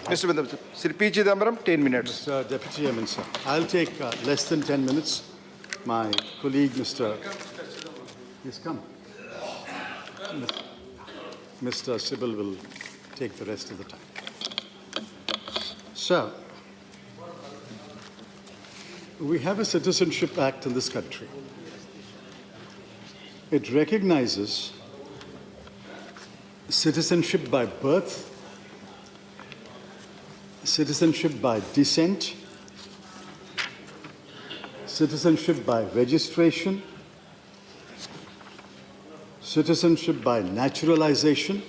Mr. P. Chidambaram, 10 minutes. Mr. Deputy Chairman, sir, I'll take less than 10 minutes. My colleague, Mr. He's come. Mr. Sybil will take the rest of the time. Sir, we have a Citizenship Act in this country. It recognizes citizenship by birth, citizenship by descent, citizenship by registration, citizenship by naturalization,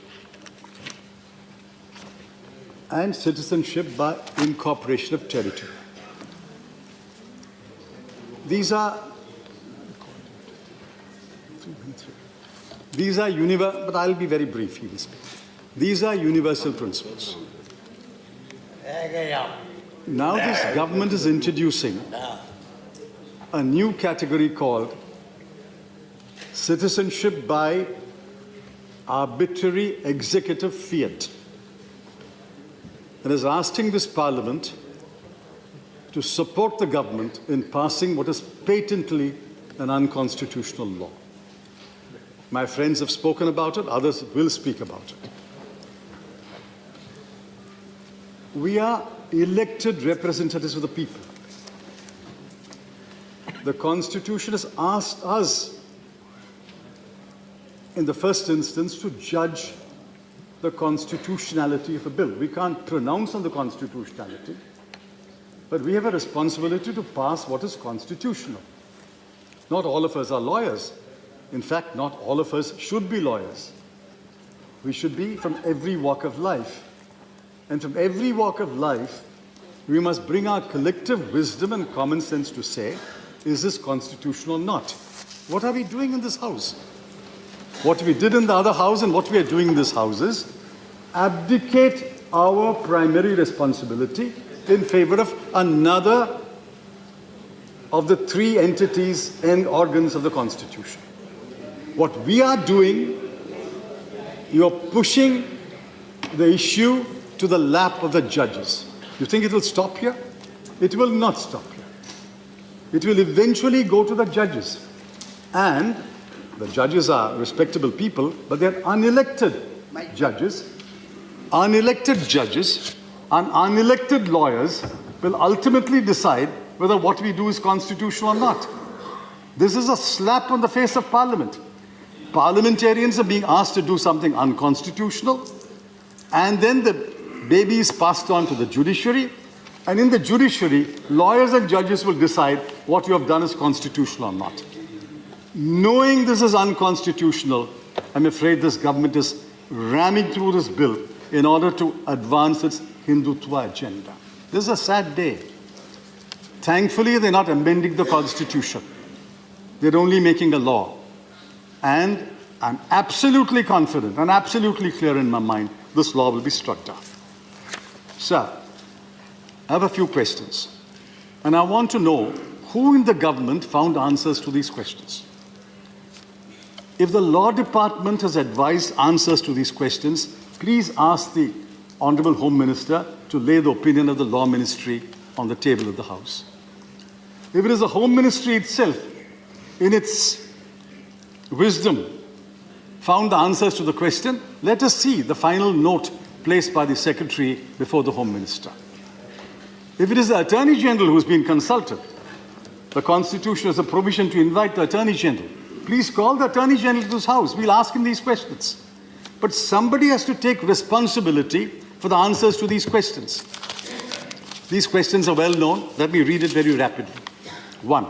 and citizenship by incorporation of territory. These are universal, but I'll be very brief, he will speak. These are universal principles. Now this government is introducing a new category called citizenship by arbitrary executive fiat, and is asking this Parliament to support the government in passing what is patently an unconstitutional law. My friends have spoken about it, others will speak about it. We are elected representatives of the people. The Constitution has asked us, in the first instance, to judge the constitutionality of a bill. We can't pronounce on the constitutionality, but we have a responsibility to pass what is constitutional. Not all of us are lawyers. In fact, not all of us should be lawyers. We should be from every walk of life. And from every walk of life, we must bring our collective wisdom and common sense to say, is this constitutional or not? What are we doing in this house? What we did in the other house and what we are doing in this house is abdicate our primary responsibility in favor of another of the three entities and organs of the Constitution. What we are doing, you're pushing the issue to the lap of the judges. You think it will stop here? It will not stop here. It will eventually go to the judges. And the judges are respectable people, but they're unelected judges. Unelected judges and unelected lawyers will ultimately decide whether what we do is constitutional or not. This is a slap on the face of Parliament. Parliamentarians are being asked to do something unconstitutional, and then the baby is passed on to the judiciary, and in the judiciary, lawyers and judges will decide what you have done is constitutional or not. Knowing this is unconstitutional, I'm afraid this government is ramming through this bill in order to advance its Hindutva agenda. This is a sad day. Thankfully, they're not amending the Constitution. They're only making a law. And I'm absolutely confident and absolutely clear in my mind, this law will be struck down. Sir, I have a few questions. And I want to know who in the government found answers to these questions. If the Law Department has advised answers to these questions, please ask the Honorable Home Minister to lay the opinion of the Law Ministry on the table of the House. If it is the Home Ministry itself, in its wisdom, found the answers to the question, let us see the final note placed by the Secretary before the Home Minister. If it is the Attorney General who has been consulted, the Constitution has a provision to invite the Attorney General. Please call the Attorney General to this House. We'll ask him these questions. But somebody has to take responsibility for the answers to these questions. These questions are well known. Let me read it very rapidly. 1.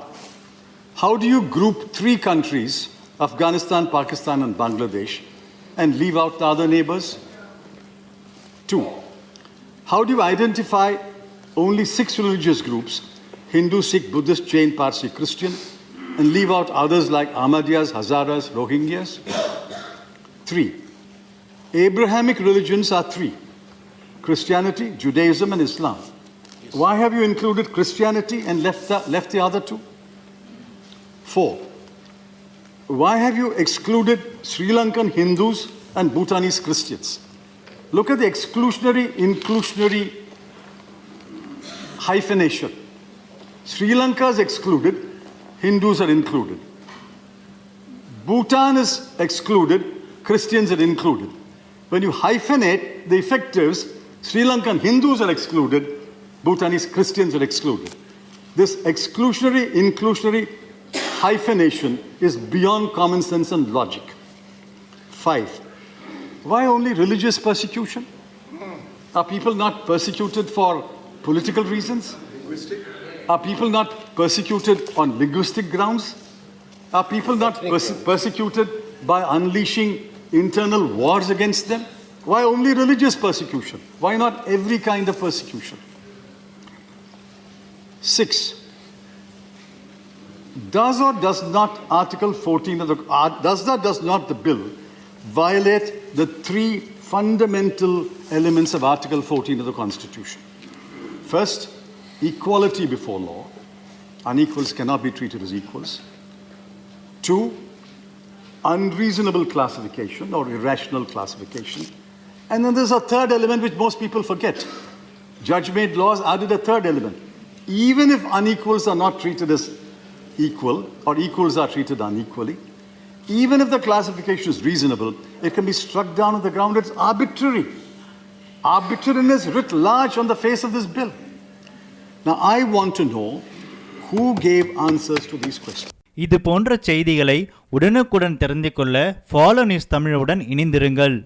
How do you group 3 countries, Afghanistan, Pakistan, and Bangladesh, and leave out the other neighbors? 2. How do you identify only 6 religious groups, Hindu, Sikh, Buddhist, Jain, Parsi, Christian, and leave out others like Ahmadiyyas, Hazaras, Rohingyas? 3. Abrahamic religions are 3. Christianity, Judaism, and Islam. Why have you included Christianity and left the other 2? 4. Why have you excluded Sri Lankan Hindus and Bhutanese Christians? Look at the exclusionary, inclusionary hyphenation. Sri Lanka is excluded, Hindus are included. Bhutan is excluded, Christians are included. When you hyphenate the effectives, Sri Lankan Hindus are excluded, Bhutanese Christians are excluded. This exclusionary, inclusionary hyphenation is beyond common sense and logic. 5. Why only religious persecution? Are people not persecuted for political reasons? Are people not persecuted on linguistic grounds? Are people not persecuted by unleashing internal wars against them? Why only religious persecution? Why not every kind of persecution? 6. Does or does not Article 14 of the does not the bill violate the 3 fundamental elements of Article 14 of the Constitution? First, equality before law. Unequals cannot be treated as equals. 2, unreasonable classification or irrational classification. And then there's a third element which most people forget. Judge-made laws added a third element. Even if unequals are not treated as equal or equals are treated unequally, even if the classification is reasonable, it can be struck down on the ground it's arbitrary. Arbitrariness writ large on the face of this bill. Now, I want to know who gave answers to these questions. இது போன்ற செய்திகளை உடனுக்குடன் தெரிந்து கொள்ள follow news தமிழுடன் இணைந்திருங்கள்.